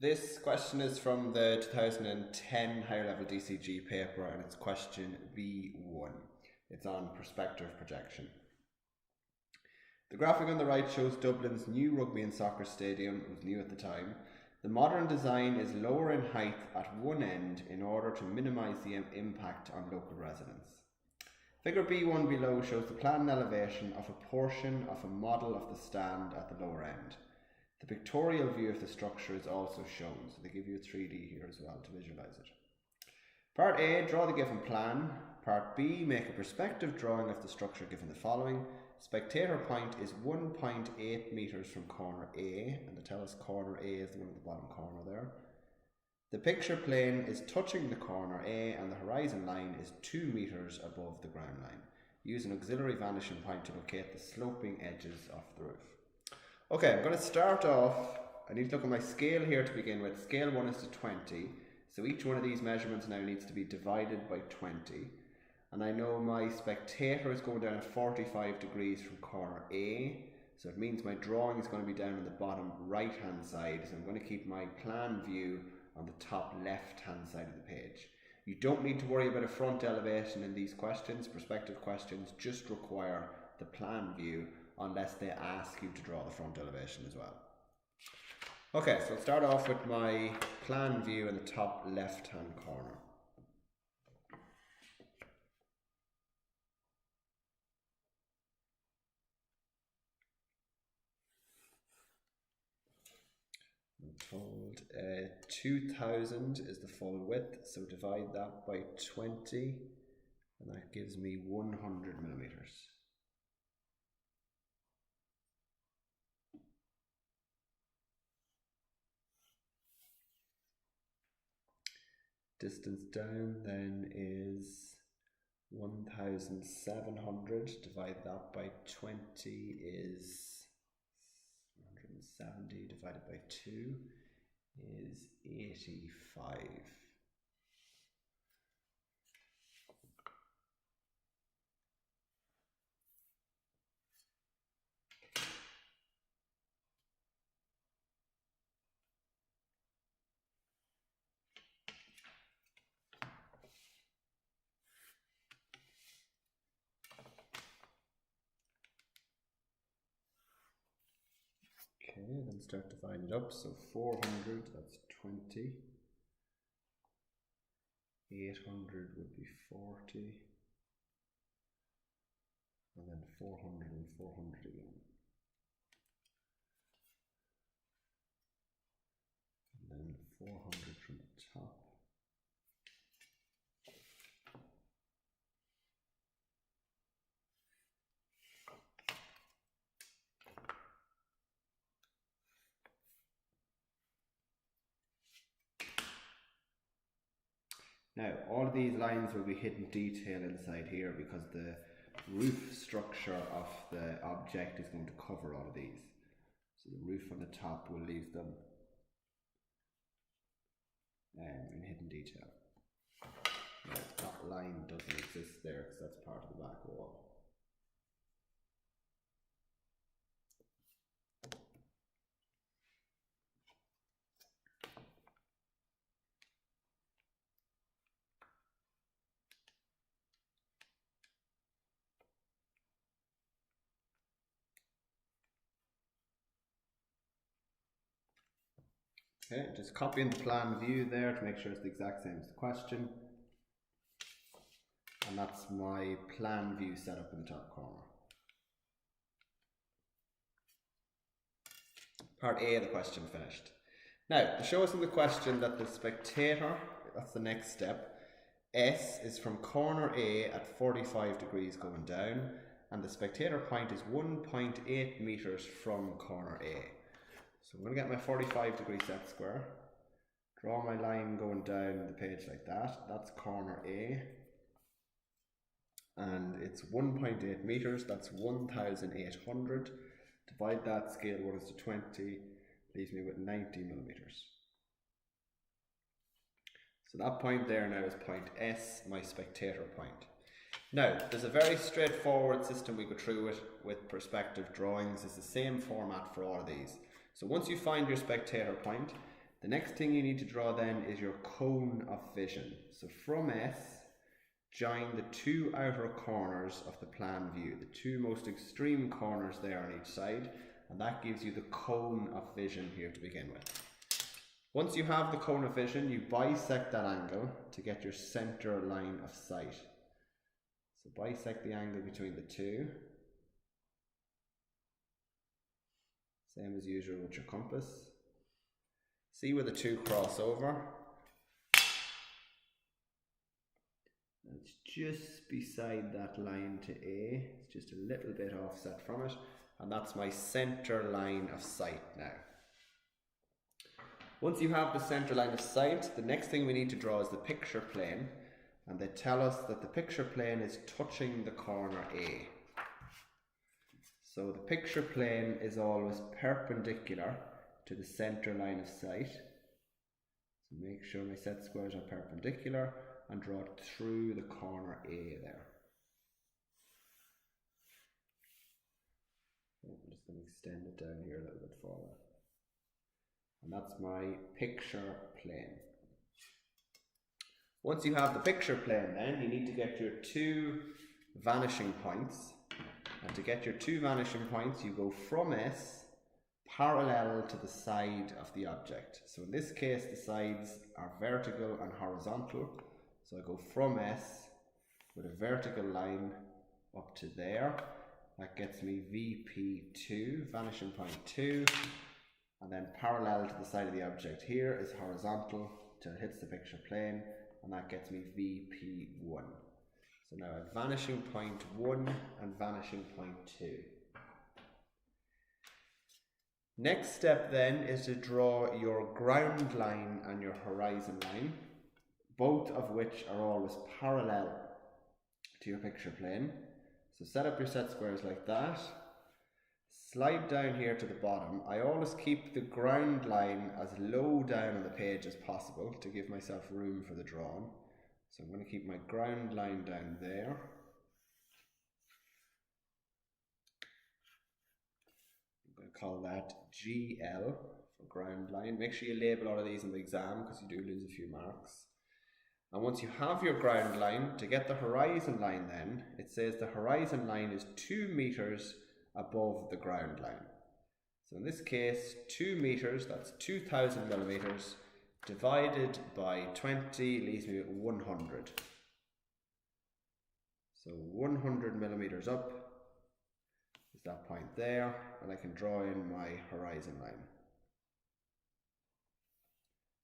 This question is from the 2010 higher level DCG paper and it's question B1. It's on perspective projection. The graphic on the right shows Dublin's new rugby and soccer stadium. It was new at the time. The modern design is lower in height at one end in order to minimise the impact on local residents. Figure B1 below shows the planned elevation of a portion of a model of the stand at the lower end. The pictorial view of the structure is also shown, so they give you a 3D here as well to visualise it. Part A, draw the given plan. Part B, make a perspective drawing of the structure given the following. Spectator point is 1.8 metres from corner A, and they tell us corner A is the one at the bottom corner there. The picture plane is touching the corner A and the horizon line is 2 metres above the ground line. Use an auxiliary vanishing point to locate the sloping edges of the roof. Okay, I'm going to start off. I need to look at my scale here to begin with. Scale 1 is to 20, so each one of these measurements now needs to be divided by 20. And I know my spectator is going down at 45 degrees from corner A, so it means my drawing is going to be down on the bottom right hand side, so I'm going to keep my plan view on the top left hand side of the page. You don't need to worry about a front elevation in these questions. Perspective questions just require the plan view unless they ask you to draw the front elevation as well. Okay, so I'll start off with my plan view in the top left hand corner. I'm told 2000 is the full width, so divide that by 20 and that gives me 100 millimeters. Distance down then is 1700, divide that by 20 is 170, divided by 2 is 85. Okay, then start dividing it up. So 400, that's 20. 800 would be 40. And then 400 and 400 again. And then 400 from the top. Now, all of these lines will be hidden detail inside here because the roof structure of the object is going to cover all of these. So the roof on the top will leave them in hidden detail. Now, that line doesn't exist there because that's part of the back wall. Okay, just copying the plan view there to make sure it's the exact same as the question. And that's my plan view set up in the top corner. Part A of the question finished. Now, to show us in the question that the spectator, that's the next step, S is from corner A at 45 degrees going down, and the spectator point is 1.8 meters from corner A. So I'm going to get my 45 degree set square, draw my line going down the page like that. That's corner A, and it's 1.8 meters, that's 1,800. Divide that, scale 1 is to 20, leaves me with 90 millimeters. So that point there now is point S, my spectator point. Now, there's a very straightforward system we go through with perspective drawings. It's the same format for all of these. So once you find your spectator point, The next thing you need to draw then is your cone of vision. So from S, join the two outer corners of the plan view, the two most extreme corners there on each side, and that gives you the cone of vision here to begin with. Once you have the cone of vision, you bisect that angle to get your center line of sight. So bisect the angle between the two. Same as usual with your compass. See where the two cross over. It's just beside that line to A. It's just a little bit offset from it. And that's my center line of sight now. Once you have the center line of sight, the next thing we need to draw is the picture plane. And they tell us that the picture plane is touching the corner A. So the picture plane is always perpendicular to the center line of sight. So make sure my set squares are perpendicular and draw it through the corner A there. I'm just going to extend it down here a little bit further. And that's my picture plane. Once you have the picture plane then, you need to get your two vanishing points. And to get your two vanishing points, you go from S parallel to the side of the object. So in this case, the sides are vertical and horizontal. So I go from S with a vertical line up to there. That gets me VP2, vanishing point 2. And then parallel to the side of the object here is horizontal till it hits the picture plane. And that gets me VP1. So now at vanishing point 1 and vanishing point 2. Next step then is to draw your ground line and your horizon line, both of which are always parallel to your picture plane. So set up your set squares like that. Slide down here to the bottom. I always keep the ground line as low down on the page as possible to give myself room for the drawing. So I'm going to keep my ground line down there. I'm going to call that GL for ground line. Make sure you label all of these in the exam because you do lose a few marks. And once you have your ground line, to get the horizon line then, it says the horizon line is 2 meters above the ground line. So in this case, 2 meters, that's 2,000 millimeters, divided by 20 leaves me with 100. So 100 millimeters up is that point there, and I can draw in my horizon line.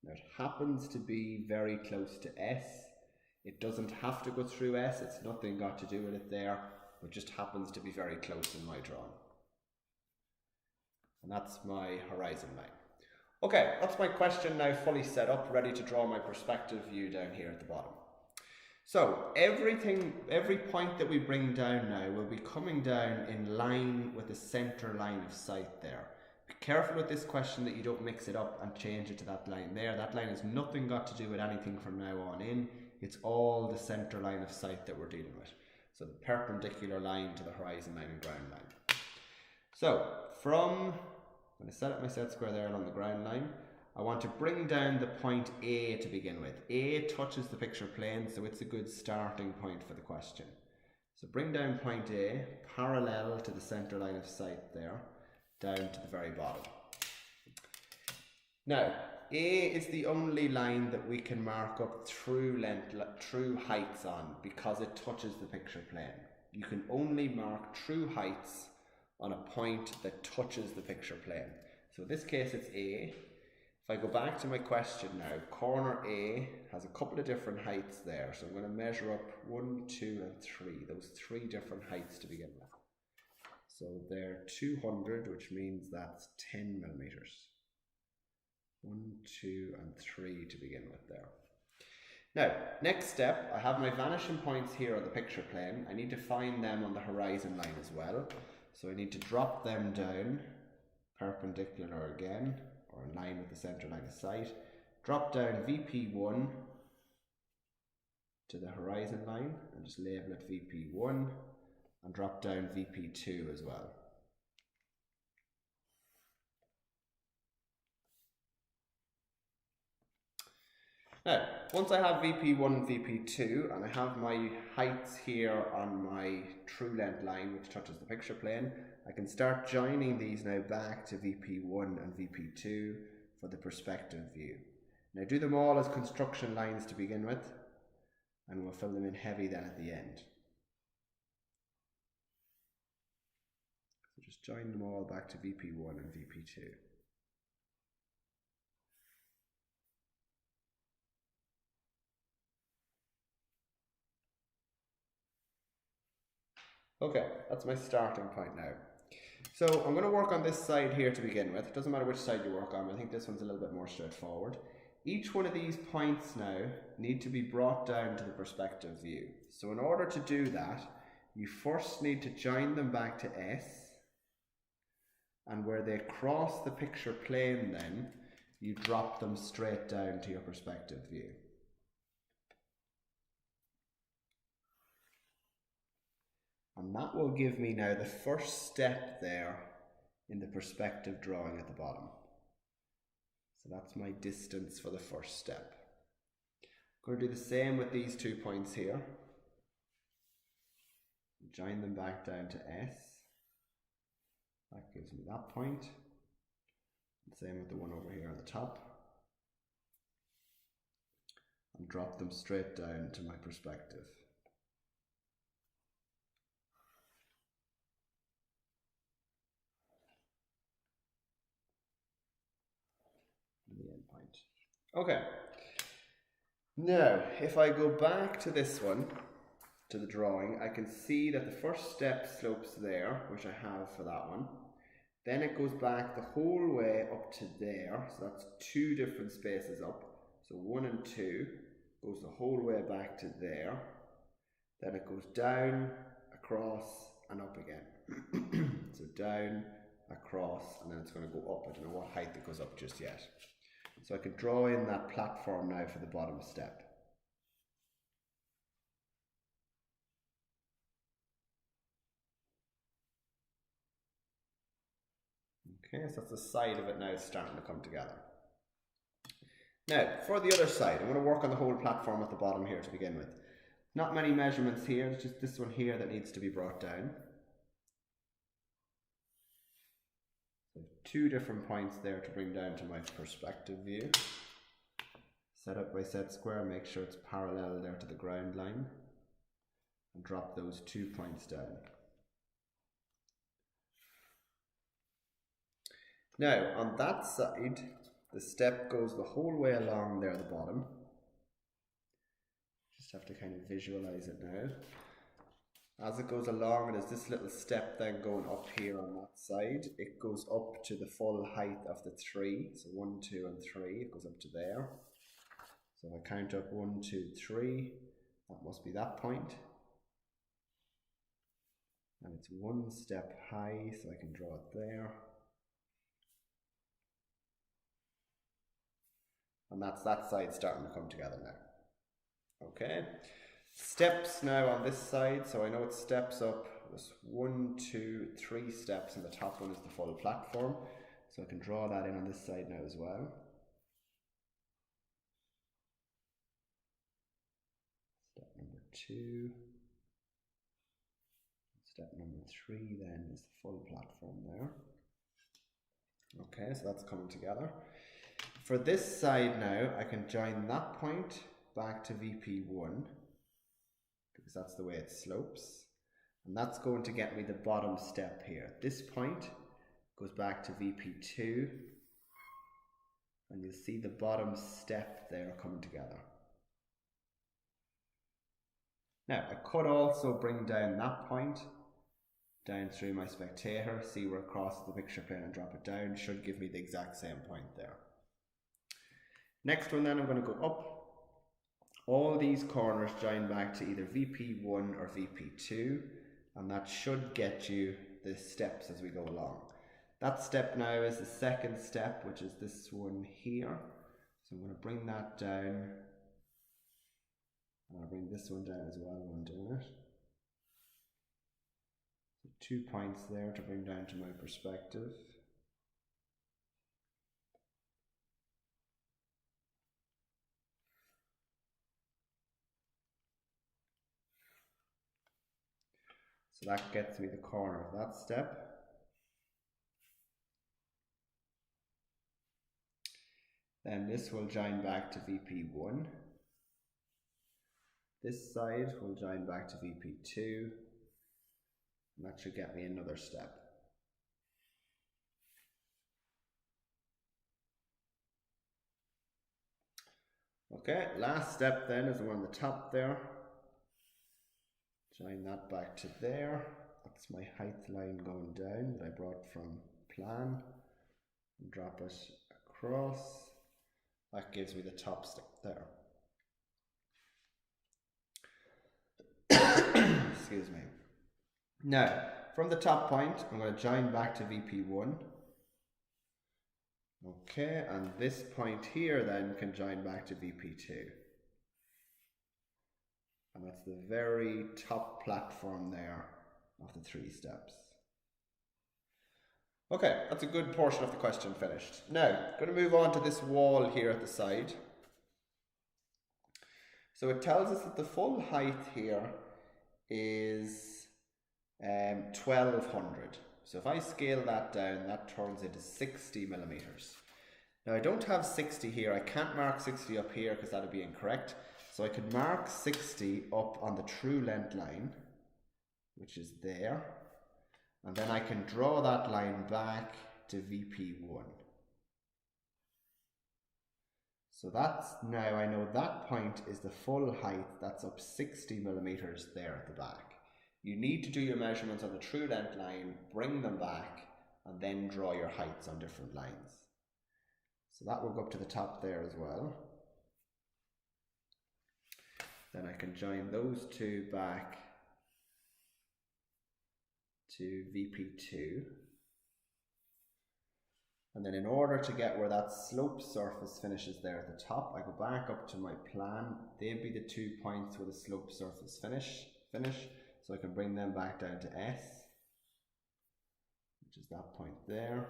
Now it happens to be very close to S. It doesn't have to go through S, it's nothing got to do with it there, but just happens to be very close in my drawing. And that's my horizon line. Okay, that's my question now fully set up, ready to draw my perspective view down here at the bottom. So every point that we bring down now will be coming down in line with the center line of sight there. Be careful with this question that you don't mix it up and change it to that line there. That line has nothing got to do with anything from now on in. It's all the center line of sight that we're dealing with. So the perpendicular line to the horizon line and ground line. So I'm going to set up my set square there along the ground line. I want to bring down the point A to begin with. A touches the picture plane, so it's a good starting point for the question. So bring down point A parallel to the center line of sight there, down to the very bottom. Now, A is the only line that we can mark up true heights on because it touches the picture plane. You can only mark true heights on a point that touches the picture plane. So in this case it's A. If I go back to my question now, corner A has a couple of different heights there. So I'm going to measure up 1, 2 and 3, those 3 different heights to begin with. So they're 200, which means that's 10 millimeters. 1, 2 and 3 to begin with there. Now, next step, I have my vanishing points here on the picture plane. I need to find them on the horizon line as well. So I need to drop them down, perpendicular again, or in line with the center line of sight. Drop down VP1 to the horizon line and just label it VP1, and drop down VP2 as well. Now, once I have VP1 and VP2 and I have my heights here on my true length line which touches the picture plane, I can start joining these now back to VP1 and VP2 for the perspective view. Now do them all as construction lines to begin with, and we'll fill them in heavy then at the end. So just join them all back to VP1 and VP2. Okay, that's my starting point now. So I'm going to work on this side here to begin with. It doesn't matter which side you work on, but I think this one's a little bit more straightforward. Each one of these points now need to be brought down to the perspective view. So in order to do that, you first need to join them back to S, and where they cross the picture plane then, you drop them straight down to your perspective view. And that will give me now the first step there in the perspective drawing at the bottom. So that's my distance for the first step. I'm going to do the same with these 2 points here. Join them back down to S. That gives me that point. Same with the one over here on the top. And drop them straight down to my perspective. The end point. Okay. Now, if I go back to this one, to the drawing, I can see that the first step slopes there, which I have for that one. Then it goes back the whole way up to there, so that's 2 different spaces up. So 1 and 2 goes the whole way back to there. Then it goes down, across, and up again. So down, across, and then it's going to go up. I don't know what height it goes up just yet. So I can draw in that platform now for the bottom step. Okay, so that's the side of it now starting to come together. Now, for the other side, I'm going to work on the whole platform at the bottom here to begin with. Not many measurements here, it's just this one here that needs to be brought down. So 2 different points there to bring down to my perspective view. Set up my set square, make sure it's parallel there to the ground line, and drop those 2 points down. Now, on that side, the step goes the whole way along there at the bottom. Just have to kind of visualize it now. As it goes along, there's this little step then going up here on that side. It goes up to the full height of the 3. So 1, 2, and 3. It goes up to there. So if I count up 1, 2, 3, that must be that point. And it's 1 step high, so I can draw it there. And that's that side starting to come together now. Okay. Steps now on this side, so I know it steps up. There's 1, 2, 3 steps, and the top one is the full platform. So I can draw that in on this side now as well. Step number 2. Step number 3 then is the full platform there. Okay, so that's coming together. For this side now, I can join that point back to VP1 because that's the way it slopes. And that's going to get me the bottom step here. This point goes back to VP2 and you'll see the bottom step there coming together. Now, I could also bring down that point down through my spectator, see where it crosses the picture plane and drop it down. Should give me the exact same point there. Next one then, I'm going to go up. All these corners join back to either VP1 or VP2, and that should get you the steps as we go along. That step now is the second step, which is this one here. So I'm going to bring that down. And I'll bring this one down as well when I'm doing it. So 2 points there to bring down to my perspective. So that gets me the corner of that step. Then this will join back to VP1. This side will join back to VP2. And that should get me another step. Okay, last step then is the one on the top there. Join that back to there. That's my height line going down that I brought from plan. And drop it across. That gives me the top step there. Excuse me. Now, from the top point, I'm going to join back to VP1. Okay, and this point here then can join back to VP2. And that's the very top platform there of the 3 steps. Okay, that's a good portion of the question finished. Now, I'm going to move on to this wall here at the side. So it tells us that the full height here is 1200. So if I scale that down, that turns into 60 millimeters. Now I don't have 60 here. I can't mark 60 up here because that would be incorrect. So I could mark 60 up on the true length line, which is there. And then I can draw that line back to VP1. So that's, now I know that point is the full height, that's up 60 millimeters there at the back. You need to do your measurements on the true length line, bring them back, and then draw your heights on different lines. So that will go up to the top there as well. Then I can join those 2 back to VP2. And then in order to get where that slope surface finishes there at the top, I go back up to my plan. They'd be the 2 points where the slope surface finish. So I can bring them back down to S, which is that point there.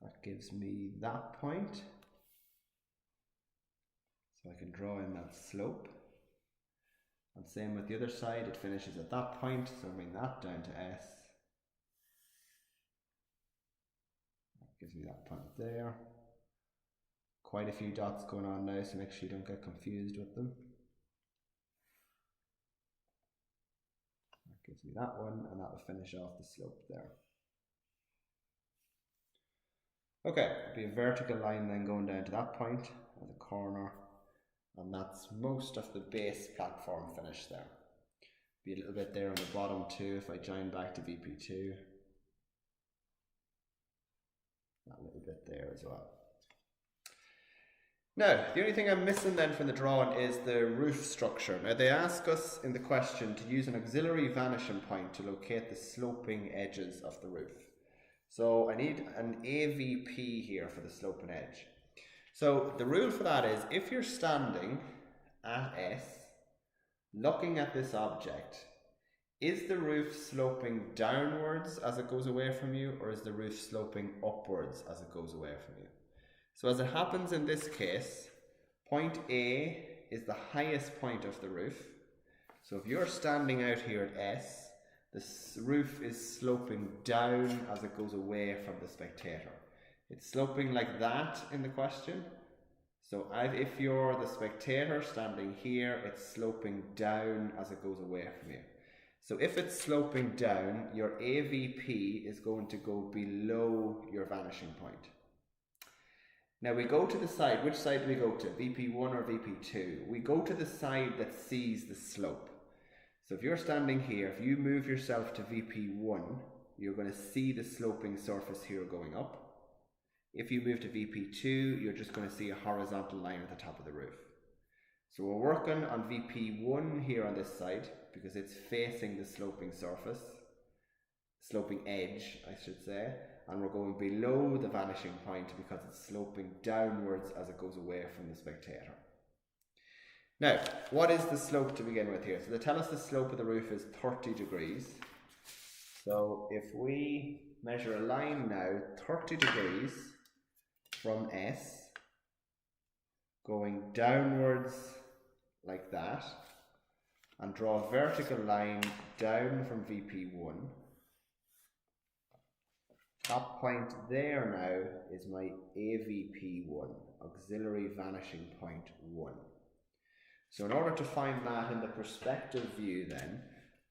That gives me that point. So I can draw in that slope. And same with the other side, it finishes at that point, so bring that down to S. That gives me that point there. Quite a few dots going on now, so make sure you don't get confused with them. That gives me that one, and that will finish off the slope there. Okay, it'll be a vertical line then going down to that point as a corner. And that's most of the base platform finish there. Be a little bit there on the bottom too if I join back to VP2. That little bit there as well. Now, the only thing I'm missing then from the drawing is the roof structure. Now they ask us in the question to use an auxiliary vanishing point to locate the sloping edges of the roof. So I need an AVP here for the sloping edge. So the rule for that is if you're standing at S, looking at this object, is the roof sloping downwards as it goes away from you, or is the roof sloping upwards as it goes away from you? So as it happens in this case, point A is the highest point of the roof. So if you're standing out here at S, the roof is sloping down as it goes away from the spectator. It's sloping like that in the question. So if you're the spectator standing here, it's sloping down as it goes away from you. So if it's sloping down, your AVP is going to go below your vanishing point. Now we go to the side. Which side do we go to? VP1 or VP2? We go to the side that sees the slope. So if you're standing here, if you move yourself to VP1, you're going to see the sloping surface here going up. If you move to VP2, you're just going to see a horizontal line at the top of the roof. So we're working on VP1 here on this side because it's facing the sloping surface, sloping edge, I should say, and we're going below the vanishing point because it's sloping downwards as it goes away from the spectator. Now, what is the slope to begin with here? So they tell us the slope of the roof is 30 degrees. So if we measure a line now, 30 degrees from S, going downwards like that, and draw a vertical line down from VP1. That point there now is my AVP1, auxiliary vanishing point 1. So in order to find that in the perspective view then,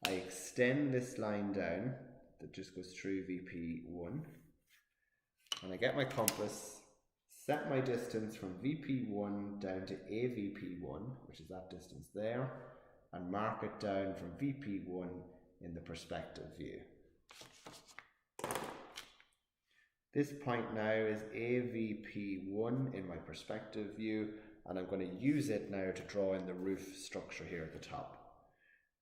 I extend this line down that just goes through VP1, and I get my compass, set my distance from VP1 down to AVP1, which is that distance there, and mark it down from VP1 in the perspective view. This point now is AVP1 in my perspective view, and I'm going to use it now to draw in the roof structure here at the top.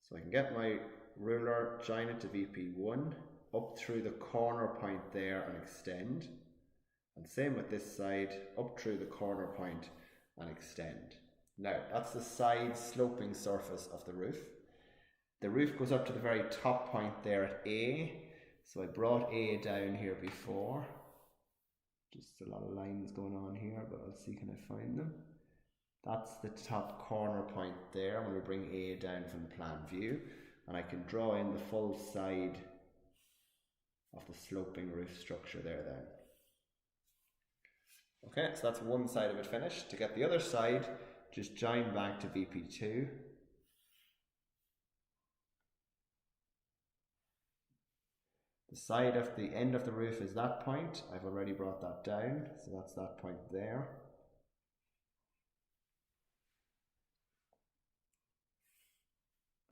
So I can get my ruler, join it to VP1, up through the corner point there and extend. And same with this side, up through the corner point and extend. Now, that's the side sloping surface of the roof. The roof goes up to the very top point there at A. So I brought A down here before. Just a lot of lines going on here, but I'll see, can I find them? That's the top corner point there when we bring A down from the plan view. And I can draw in the full side of the sloping roof structure there then. Okay, so that's one side of it finished. To get the other side, just join back to VP2. The side of the end of the roof is that point. I've already brought that down, so that's that point there.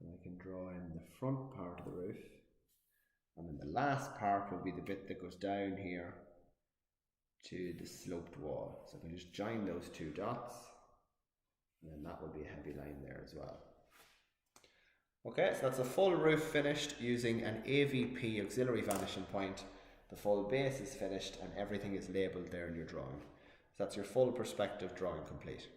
And I can draw in the front part of the roof. And then the last part will be the bit that goes down here to the sloped wall. So I can just join those two dots, and then that will be a heavy line there as well. Okay, so that's a full roof finished using an AVP auxiliary vanishing point. The full base is finished and everything is labelled there in your drawing. So that's your full perspective drawing complete.